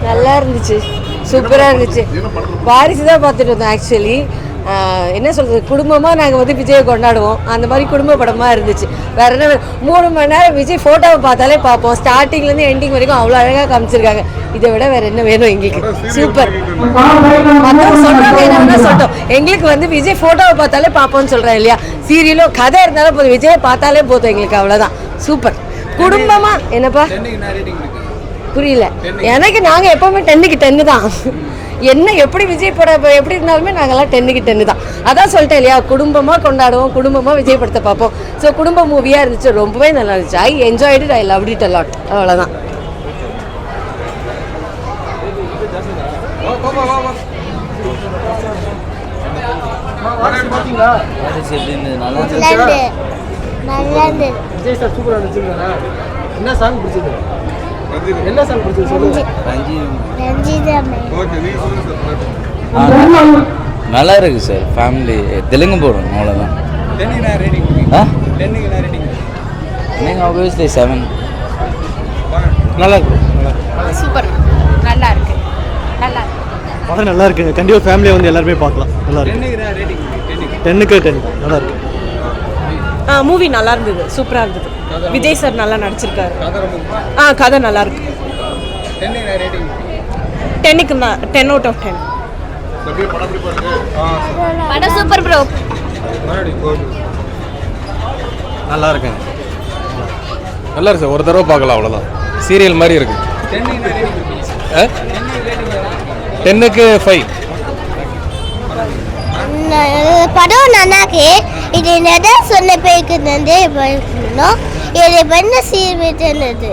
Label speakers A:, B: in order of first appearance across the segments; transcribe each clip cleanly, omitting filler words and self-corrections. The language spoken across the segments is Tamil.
A: நல்லா இருந்துச்சு, சூப்பராக இருந்துச்சு. வாரிசு தான் பார்த்துட்டு இருந்தோம். ஆக்சுவலி என்ன சொல்கிறது, குடும்பமாக நாங்கள் வந்து விஜயை கொண்டாடுவோம். அந்த மாதிரி குடும்ப படமாக இருந்துச்சு. வேறு என்ன 3 மணி நேரம் விஜய் ஃபோட்டோவை பார்த்தாலே பார்ப்போம். ஸ்டார்டிங்லேருந்து எண்டிங் வரைக்கும் அவ்வளோ அழகாக காமிச்சிருக்காங்க. இதை விட வேறு என்ன வேணும் எங்களுக்கு? சூப்பர். மற்றவங்க சொல்கிறாங்க என்ன சொல்லிட்டோம், எங்களுக்கு வந்து விஜய் ஃபோட்டோவை பார்த்தாலே பார்ப்போம்னு சொல்கிறேன் இல்லையா. சீரியலோ கதை இருந்தாலும் போதும், விஜயை பார்த்தாலே போதும் எங்களுக்கு, அவ்வளோதான். சூப்பர். குடும்பமாக என்னப்பா புரியல எனக்கு. நாங்கள் எப்போவுமே 10க்கு 10 தான். என்ன எப்படி விஜய் படம் எப்படி இருந்தாலுமே நாங்கள்லாம் 10க்கு 10 தான். அதான் சொல்லிட்டேன் இல்லையா, குடும்பமாக கொண்டாடுவோம், குடும்பமாக விஜய் படத்தை பார்ப்போம். ஸோ குடும்ப மூவியாக இருந்துச்சு, ரொம்பவே நல்லா இருந்துச்சு. I enjoyed it, I loved it a lot. அவ்வளோதான். என்ன சாங் பிடிச்சது? என்ன சாங் பிடிச்சது சொல்லுங்க.
B: நல்லா இருக்கு சார். ஃபேமிலி தெலுங்கு போடும், அவ்வளோதான். நீங்கள் ஆப்வியஸ்லி 7.
C: நல்லா இருக்கு.
D: சூப்பர். நல்லா இருக்கு. நல்லா இருக்கு.
C: படம் நல்லா இருக்கு. கண்டிப்பாக ஃபேமிலியை வந்து எல்லாருமே பார்க்கலாம். நல்லா இருக்கு. 10க்கு 10 நல்லா இருக்கு.
A: மூவி நல்லா இருந்தது, சூப்பராக இருந்தது. விஜய் சார் நல்லா நடிச்சிருக்காரு. கதை நல்லா இருக்கு. 10க்கு 10 out of 10.
D: படம் சூப்பர் ப்ரோ.
C: நல்லா இருக்குங்க.
E: நல்லா இருக்கு சார், ஒரு தடவை பார்க்கலாம், அவ்வளோதான். சீரியல் மாதிரி இருக்கு. 10க்கு 5.
F: படம் நல்லாக்கு. இது என்ன சொன்ன பேருக்கு நன்றே பண்ணணும். இது பண்ண சீர்விட்டது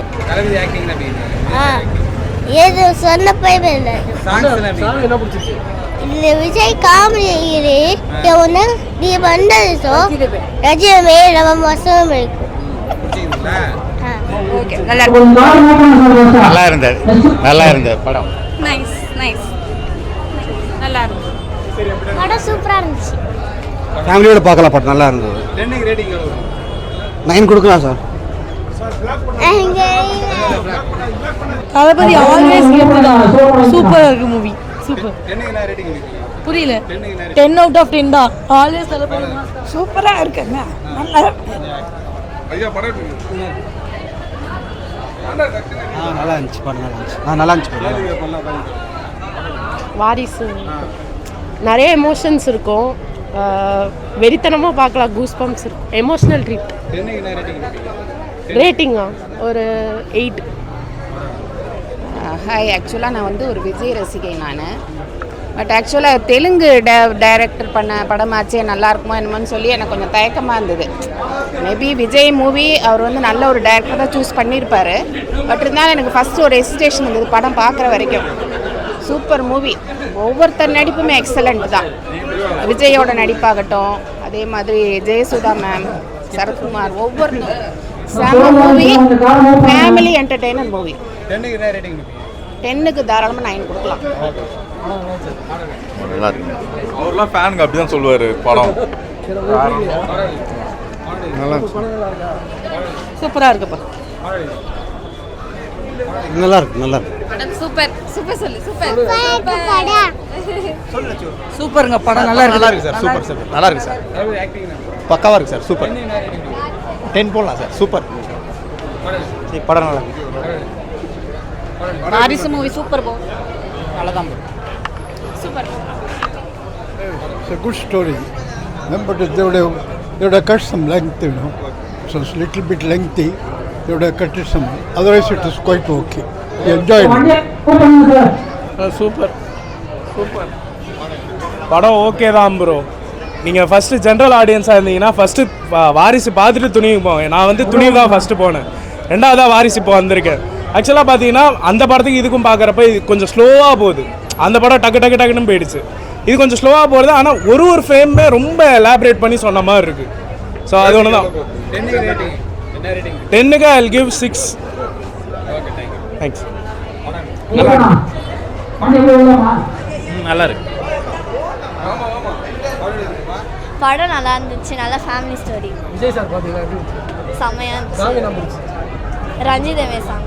F: ஏதோ சொன்ன போய் இல்லை விஜய் காமெடி ஒன்று நீ பண்ணதோ ரஜமே ரொம்ப மோசம் இருக்கும்.
B: நல்லா இருந்தது, நல்லா இருந்தது படம்.
D: Nice nice. நல்லா இருந்தது
F: படம், சூப்பராக இருந்துச்சு.
C: ஃபேமிலியோட பார்க்கலாம், படம் நல்லா இருந்தது. 9 கொடுக்கலாம் சார்.
A: தளபதி ஆல்வேஸ் சூப்பராக இருக்கு மூவி. சூப்பர். புரியல. 10 out of 10 தான். ஆல்வேஸ் தளபதி சூப்பராக இருக்குங்க. நல்லா
C: நல்லா இருந்துச்சு படம். நல்லா இருந்துச்சு.
A: வாரிசு நிறைய எமோஷன்ஸ் இருக்கும். வெறித்தனமாக பார்க்கலாம், கூஸ் பம்ப்ஸ் இருக்கும். Emotional treat. ரேட்டிங்கா ஒரு 8.
G: ஹாய், ஆக்சுவலாக நான் வந்து ஒரு விஜய் ரசிகை. நான் பட் ஆக்சுவலாக தெலுங்கு டைரக்டர் பண்ண படமாச்சே நல்லா இருக்குமோ என்னமோன்னு சொல்லி எனக்கு கொஞ்சம் தயக்கமாக இருந்தது. மேபி விஜய் மூவி அவர் வந்து நல்ல ஒரு டைரக்டர் தான் சூஸ் பண்ணியிருப்பார். பட் இருந்தாலும் எனக்கு ஃபஸ்ட்டு ஒரு ஹெசிடேஷன் இருந்தது படம் பார்க்குற வரைக்கும். Super movie. ஒவ்வொருத்தர் நடிப்புமே எக்ஸலண்ட் தான். விஜயோட நடிப்பாகட்டும், அதே மாதிரி ஜெயசுதா மேம், சரத்குமார், ஒவ்வொரு செம்ம மூவி. Family entertainer movie. 10க்கு தாராளமாக 9 கொடுக்கலாம்.
E: நல்லா இருக்கு. அவர்லாம் ஃபேனுங்க அப்படி தான் சொல்லுவார். படம் நல்லா
A: சூப்பராக இருக்குப்பா.
C: நல்லா இருக்கு. நல்லா இருக்கு.
D: படம் சூப்பர். சூப்பர் சொல்லு. சூப்பர்.
A: சூப்பருங்க படம். நல்லா இருக்கு.
C: நல்லா இருக்கு சார். Super sir. நல்லா இருக்கு சார். பக்காவாக இருக்கு சார். சூப்பர். 10 போடலாம் சார். சூப்பர். சரி, படம் நல்லா இருக்கு.
D: வாரிசு மூவி சூப்பர் போ. நல்லதான் போ. Super.
H: It's a good story, but they would have cut some length, you know. So it's a little bit lengthy. They would have cut it some. Otherwise, it is quite okay. We enjoyed it.
I: Super. Super படம். ஓகே தான் ப்ரோ. நீங்கள் ஃபஸ்ட்டு ஜென்ரல் ஆடியன்ஸாக இருந்தீங்கன்னா ஃபஸ்ட்டு வாரிசு பார்த்துட்டு துணிவு போவேன். நான் வந்து துணிவு தான் ஃபஸ்ட்டு போனேன். 2வதாக வாரிசு இப்போ வந்திருக்கேன். ஆக்சுவலாக பார்த்தீங்கன்னா அந்த படத்துக்கு இதுக்கும் பார்க்குறப்ப இது கொஞ்சம் ஸ்லோவாக போகுது. அந்த படம் டக்குன்னு போயிடுச்சு. இது கொஞ்சம் ஸ்லோவாக போகிறது. ஆனால் ஒரு ஃப்ரேமே ரொம்ப எலாபரேட் பண்ணி சொன்ன மாதிரி இருக்குது. ஸோ அது ஒன்று தான். 10க்கு I'll give 6. தேங்க்ஸ்.
B: நல்லா இருக்கு.
F: படம் நல்லா இருந்துச்சு. நல்ல ஃபேமிலி ஸ்டோரி.
A: விஜய் சார் பார்த்தீங்களா?
F: செம்மையாக இருந்துச்சு. ரஞ்சிதமே சாங்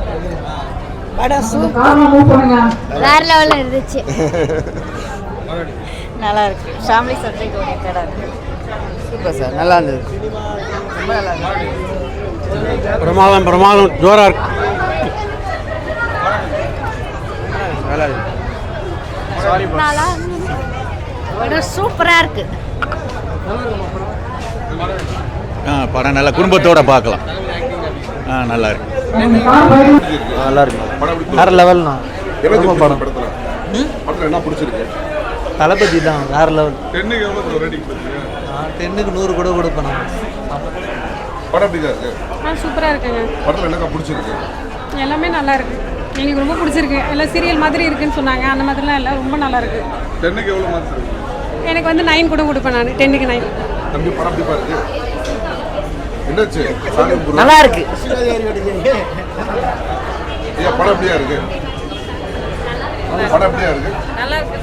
A: படம் சூப்பர்,
F: வேற லெவலில் இருந்துச்சு.
A: நல்லா இருக்கு. ஃபேமிலி சப்ஜெக்ட் ஓரியன்டா இருக்கு.
D: சூப்பர் சார், நல்லா இருந்தது.
A: ரொம்ப நல்லா இருக்கு.
C: பிரமாதம் ஜோராக இருக்கு. நல்லா இருக்கு.
F: நல்லா படம் சூப்பராக இருக்கு.
C: படம் நல்லா குடும்பத்தோட பார்க்கலாம். நல்லா இருக்கு. நல்லா இருக்கு. வேற லெவல்ண்ணா. படம்
E: என்ன பிடிச்சிருக்கு?
C: தளபதி தான் வேற லெவல்.
E: 10க்கு எவ்வளோ ரேட்டிங் கொடுத்தீங்க?
C: 10க்கு 100 கூட கொடுப்பேன்.
E: படம் எப்படி இருக்கு?
J: சூப்பராக இருக்குங்க.
E: படத்தில் என்னக்கா பிடிச்சிருக்கு?
J: எல்லாமே நல்லா இருக்கு. எங்களுக்கு ரொம்ப பிடிச்சிருக்கு. எல்லாம் சீரியல் மாதிரி இருக்குன்னு சொன்னாங்க. அந்த மாதிரிலாம் இல்லை, ரொம்ப நல்லா இருக்கு.
E: 10க்கு எவ்வளோ மார்க்ஸ் இருக்கு?
J: எனக்கு வந்து 9 கூட கொடுப்பேன் நான். 10க்கு 9.
E: தம்பி படம் எப்படி பாருக்கு? என்னாச்சு?
A: நல்லா இருக்கு.
E: ஏன் படம் எப்படியா இருக்கு? படம் எப்படியா இருக்கு?
J: நல்லா இருக்கு.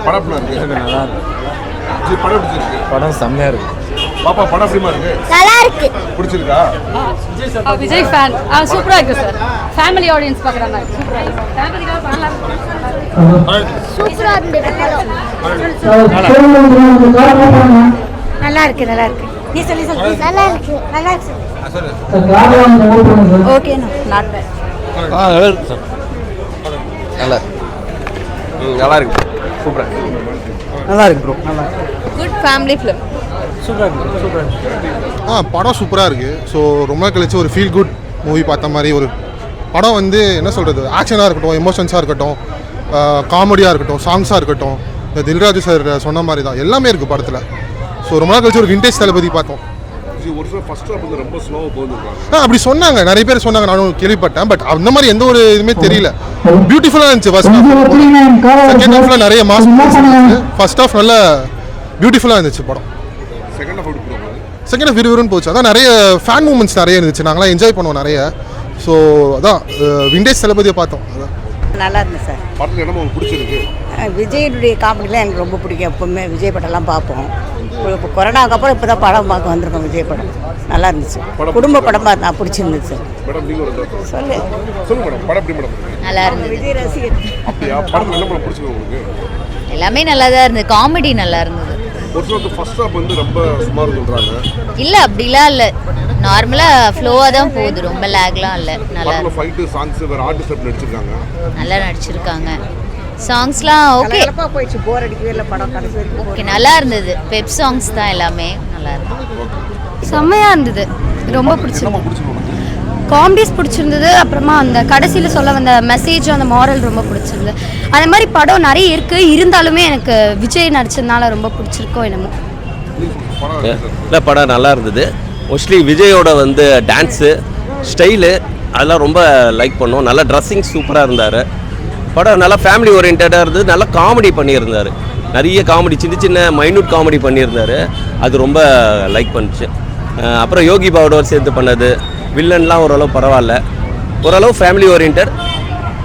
E: படம் எப்படி இருக்கு?
B: நல்லா இருக்கு.
E: ஜி படம் பிடிச்சிருக்கு?
B: படம் செம்மையாக இருக்கு.
E: பாப்பா படம் எப்படிமா இருக்கு?
F: நல்லா இருக்கு.
E: பிடிச்சிருக்கா?
J: விஜய் ஃபேன். சூப்பராக இருக்கு சார். ஃபேமிலி ஆடியன்ஸ் பார்க்குறாங்க. சூப்பராக இருக்கு. ஃபேமிலிக்காக நல்லா இருக்கு.
F: சூப்பராக இருந்தது.
A: நல்லா இருக்கு. நல்லா இருக்கு. நீ சொல்லி
F: நல்லா இருக்கு. நல்லா இருக்கு.
A: ஓகேண்ணா. Not bad.
C: நல்லா இருக்கு சார்.
B: நல்லா
E: நல்லா இருக்கு. சூப்பரா
C: நல்லா இருக்கு ப்ரோ. நல்லா
A: குட் ஃபேமிலி ஃபிலிம்.
E: படம் சூப்பராக இருக்குது. ஸோ ரொம்ப நாள் கழிச்சு ஒரு ஃபீல் குட் மூவி பார்த்த மாதிரி ஒரு படம் வந்து என்ன சொல்கிறது, ஆக்ஷனாக இருக்கட்டும், எமோஷன்ஸாக இருக்கட்டும், காமெடியாக இருக்கட்டும், சாங்ஸாக இருக்கட்டும், இந்த தில்ராஜு சார் சொன்ன மாதிரி தான் எல்லாமே இருக்குது படத்தில். ஸோ ரொம்ப நாள் கழிச்சு ஒரு விண்டேஜ் தளபதி பார்த்தோம். ஒரு சில ஃபர்ஸ்ட் ஹாஃப் வந்து ரொம்ப ஸ்லோவாக போகுது. அப்படி சொன்னாங்க, நிறைய பேர் சொன்னாங்க, நானும் கேள்விப்பட்டேன். பட் அந்த மாதிரி எந்த ஒரு இதுவுமே தெரியல. பியூட்டிஃபுல்லாக இருந்துச்சு ஃபர்ஸ்ட் ஹாஃப். செகண்ட் ஹாஃபில் நிறைய மாஸ் இருந்துச்சு. ஃபர்ஸ்ட் ஹாஃப் நல்லா பியூட்டிஃபுல்லாக இருந்துச்சு படம். செகண்ட் ஹாஃப் விறுவிறுன்னு போச்சு. அதான் நிறைய ஃபேன் மூமெண்ட்ஸ் நிறைய இருந்துச்சு. நாங்களாம் என்ஜாய் பண்ணுவோம் நிறைய. ஸோ அதான் விண்டேஜ் தளபதியை பார்த்தோம். அதான்
A: நல்லா இருந்துச்சு சார்.
E: படத்தில் என்ன உங்களுக்கு பிடிச்சிருக்கு?
A: விஜயுடைய காமெடிலாம் எனக்கு ரொம்ப பிடிக்கும். எப்பவுமே விஜய் படம்லாம் பார்ப்போம். இப்போ கொரோனாவுக்கு அப்புறம் இப்போ தான் படம் பார்க்க வந்திருக்கோம். விஜய் படம் நல்லா இருந்துச்சு. குடும்ப படம் பார்த்தா பிடிச்சிருந்துச்சு.
E: மேடம் நீங்கள் ஒரு
A: சொல்லு
E: சொல்லுங்க மேடம். படம் எப்படி மேடம்?
F: நல்லா இருந்தது.
A: விஜய் ரசிகர்.
E: அப்படியா? படத்தில் என்ன படம் பிடிச்சிருக்கு உங்களுக்கு?
F: எல்லாமே நல்லா தான் இருந்தது. காமெடி நல்லா இருந்தது.
E: ஒரு சில ஃபர்ஸ்ட் ஹாஃப் வந்து ரொம்ப சுமார் சொல்கிறாங்க.
F: இல்லை அப்படிலாம் இல்லை, நார்மலாக ஃப்ளோவாக தான் போகுது. ரொம்ப லேக்லாம் இல்லை. நல்லா
E: படத்தில் ஃபைட்டு சாங்ஸ் வேறு ஆர்டிஸ்ட் நடிச்சிருக்காங்க.
F: நல்லா நடிச்சிருக்காங்க. சாங்ஸ்லாம் ஓகே.
A: போயிடுச்சு. போர் அடிக்கவே இல்லை படம் கடைசி வரைக்கும்.
F: ஓகே நல்லா இருந்தது. பெப் சாங்ஸ் தான் எல்லாமே நல்லா இருந்தது.
J: செம்மையாக இருந்தது. ரொம்ப பிடிச்சிருந்தது. காமெடிஸ் பிடிச்சிருந்தது. அப்புறமா அந்த கடைசியில் சொல்ல வந்த மெசேஜ், அந்த மாரல் ரொம்ப பிடிச்சிருந்தது. அதே மாதிரி படம் நிறைய இருக்குது. இருந்தாலுமே எனக்கு விஜய் நடிச்சதுனால ரொம்ப பிடிச்சிருக்கோம் என்னமோ.
K: இல்லை படம் நல்லா இருந்தது. மோஸ்ட்லி விஜயோட வந்து டான்ஸு ஸ்டைலு அதெல்லாம் ரொம்ப லைக் பண்ணோம். நல்லா ட்ரெஸ்ஸிங் சூப்பராக இருந்தார். படம் நல்லா ஃபேமிலி ஓரியன்டாக இருந்தது. நல்லா காமெடி பண்ணியிருந்தார். நிறைய காமெடி, சின்ன சின்ன மைன்யூட் காமெடி பண்ணியிருந்தார். அது ரொம்ப லைக் பண்ணிச்சு. அப்புறம் யோகி பாவோட சேர்த்து பண்ணது, வில்லன்லாம் ஓரளவு பரவாயில்ல. ஓரளவு ஃபேமிலி ஓரியன்ட்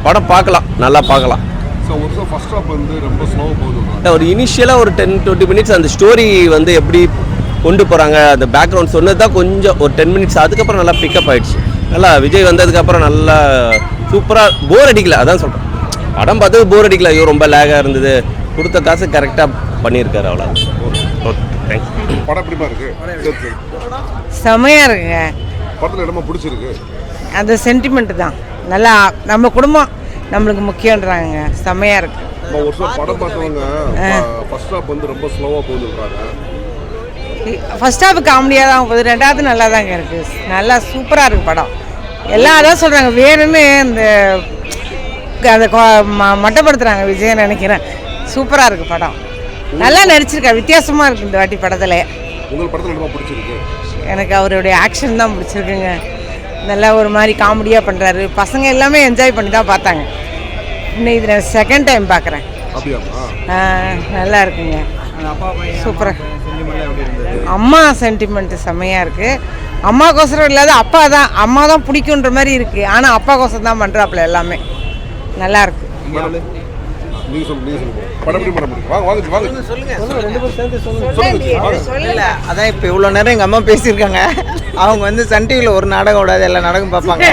K: படம் பார்க்கலாம், நல்லா பார்க்கலாம். ஒரு இனிஷியலாக ஒரு 10-20 மினிட்ஸ் அந்த ஸ்டோரி வந்து எப்படி கொண்டு போகிறாங்க, அந்த பேக்ரவுண்ட் சொன்னது தான் கொஞ்சம் ஒரு 10 மினிட்ஸ். அதுக்கப்புறம் நல்லா பிக்கப் ஆகிடுச்சு. நல்லா விஜய் வந்ததுக்கப்புறம் நல்லா சூப்பராக போர் அடிக்கல. அதான் சொல்கிறேன், படம் பார்த்து போர் அடிக்கல. ஐயோ ரொம்ப லேகாக இருந்தது. கொடுத்த காசு கரெக்டாக பண்ணியிருக்காரு. அவ்வளோ. Okay, thanks.
E: படம் எப்படிமா இருக்கு?
A: செமையாக இருக்குங்க.
E: படத்தில் இடமா பிடிச்சிருக்கு.
A: அந்த சென்டிமெண்ட் தான் நல்லா. நம்ம குடும்பம் நம்மளுக்கு முக்கியன்றாங்க. செமையாக இருக்கு.
E: ஒரு சில படம் பார்த்தவங்க ஃபர்ஸ்ட் ஹாஃப் வந்து ரொம்ப ஸ்லோவாக போகுதுன்றாங்க.
A: ஃபர்ஸ்ட் ஹாஃப் காமெடியாக தான் போகுது. ரெண்டாவது நல்லா தாங்க இருக்குது. நல்லா சூப்பராக இருக்குது படம். எல்லாம் அதான் சொல்கிறாங்க, வேணும்னு இந்த அதை மட்டப்படுத்துகிறாங்க விஜய் நினைக்கிறேன். சூப்பராக இருக்குது படம். நல்லா நடிச்சிருக்கா. வித்தியாசமாக இருக்குது இந்த வாட்டி படத்தில்.
E: உங்களுக்கு படத்தில் ரொம்ப பிடிச்சிருக்கு?
A: எனக்கு அவருடைய ஆக்ஷன் தான் பிடிச்சிருக்குங்க. நல்லா ஒரு மாதிரி காமெடியாக பண்ணுறாரு. பசங்க எல்லாமே என்ஜாய் பண்ணி தான் பார்த்தாங்க. இன்னும் இது நான் செகண்ட் டைம் பார்க்குறேன். நல்லா இருக்குங்க. சூப்பராக. அம்மா சென்டிமெண்ட்டு செம்மையாக இருக்குது. அம்மாக்கோசரம் இல்லாத அப்பா தான், அம்மா தான் பிடிக்குன்ற மாதிரி இருக்குது. ஆனால் அப்பாக்கோசரம் தான் பண்ணுறாப்புல எல்லாமே. நல்லா இருக்கு.
L: நீங்க சொல்லுங்க படம் எப்படி படம் வாங்க
D: சொல்லுங்க. அதான் இப்போ இவ்வளோ நேரம் எங்கள் அம்மா பேசியிருக்காங்க. அவங்க வந்து சன் டிவியில் ஒரு நாடகம் விடாது, எல்லா நாடகம் பார்ப்பாங்க.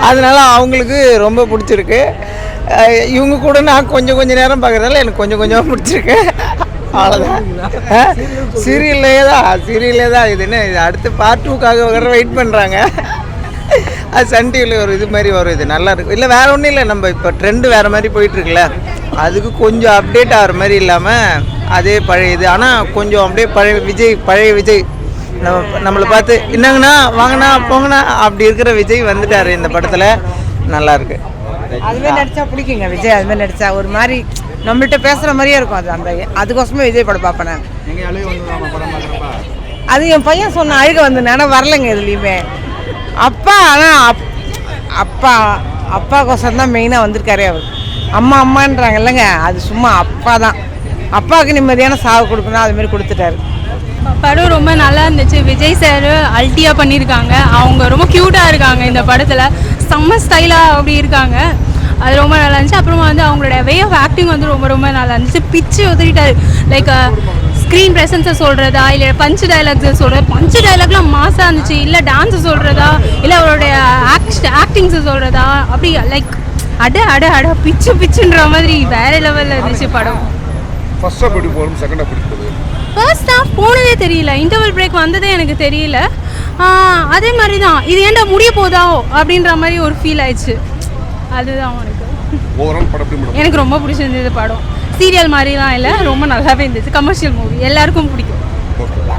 D: அதனால அவங்களுக்கு ரொம்ப பிடிச்சிருக்கு. இவங்க கூட நான் கொஞ்சம் நேரம் பார்க்குறதால எனக்கு கொஞ்சம் பிடிச்சிருக்கு. அவ்வளோதான். சீரியல்லே தான் இது என்ன இது அடுத்து பார்ட் 2க்காக வேறு வெயிட் பண்ணுறாங்க. அது சன் டிவியில் ஒரு இது மாதிரி வரும். இது நல்லா இருக்கும். இல்லை வேறு ஒன்றும் இல்லை, நம்ம இப்போ ட்ரெண்டு வேறு மாதிரி போயிட்டுருக்குல்ல, அதுக்கு கொஞ்சம் அப்டேட் ஆகிற மாதிரி இல்லாமல் அதே பழைய இது. ஆனால் கொஞ்சம் அப்படியே பழைய விஜய் நம்மளை பார்த்து என்னங்கண்ணா வாங்கண்ணா போங்கண்ணா அப்படி இருக்கிற விஜய் வந்துட்டார் இந்த படத்தில். நல்லாயிருக்கு.
M: அதுமாதிரி நடித்தா பிடிக்குங்க விஜய். அதுமாதிரி நடித்தா ஒரு மாதிரி நம்மள்கிட்ட பேசுகிற மாதிரியே இருக்கும். அதுக்கோசமே விஜய் படம் பார்ப்பேன் நான். அது என் பையன் சொன்ன அழுக வந்து ஆனால் வரலைங்க எதுலேயுமே. அப்பா ஆனால் அப்பாக்கோசம் தான் மெயினாக வந்திருக்காரே அவர். அம்மான்றாங்க இல்லைங்க, அது சும்மா அப்பா தான். அப்பாவுக்கு நிம்மதியான சாவு கொடுக்கணும், அதுமாரி கொடுத்துட்டாரு.
J: படம் ரொம்ப நல்லா இருந்துச்சு. விஜய் சார் அல்ட்டியாக பண்ணியிருக்காங்க. அவங்க ரொம்ப க்யூட்டாக இருக்காங்க இந்த படத்தில். செம்ம ஸ்டைலாக அப்படி இருக்காங்க. அது ரொம்ப நல்லா இருந்துச்சு. அப்புறமா வந்து அவங்களோட வே ஆஃப் ஆக்டிங் வந்து ரொம்ப நல்லா இருந்துச்சு. பிச்சு உதறிட்டாரு. லைக் ஸ்க்ரீன் ப்ரெசன்ஸை சொல்கிறதா, இல்லை பஞ்சு டைலாக்ஸை சொல்கிறது. பஞ்சு டைலாக்லாம் மாசாக இருந்துச்சு. இல்லை டான்ஸை சொல்கிறதா, இல்லை அவருடைய ஆக்டிங்ஸை சொல்கிறதா, அப்படி லைக் அட பிச்சுன்ற மாதிரி வேறு லெவலில் இருந்துச்சு படம்.
L: ஃபர்ஸ்ட் ஹாஃப் எப்படி போகும், செகண்ட் ஹாஃப் எப்படி போகுது?
J: ஃபர்ஸ்ட் ஹாஃப் போனதே தெரியல. இன்டர்வல் பிரேக் வந்ததே எனக்கு தெரியல. அதே மாதிரி தான் இது ஏன்டா முடிய போதா அப்படின்ற மாதிரி ஒரு ஃபீல் ஆயிடுச்சு. அதுதான் எனக்கு ரொம்ப பிடிச்சிருந்தது படம். சீரியல் மாதிரிலாம் இல்லை, ரொம்ப நல்லாவே இருந்துச்சு. கமர்ஷியல் மூவி எல்லாருக்கும் பிடிக்கும்.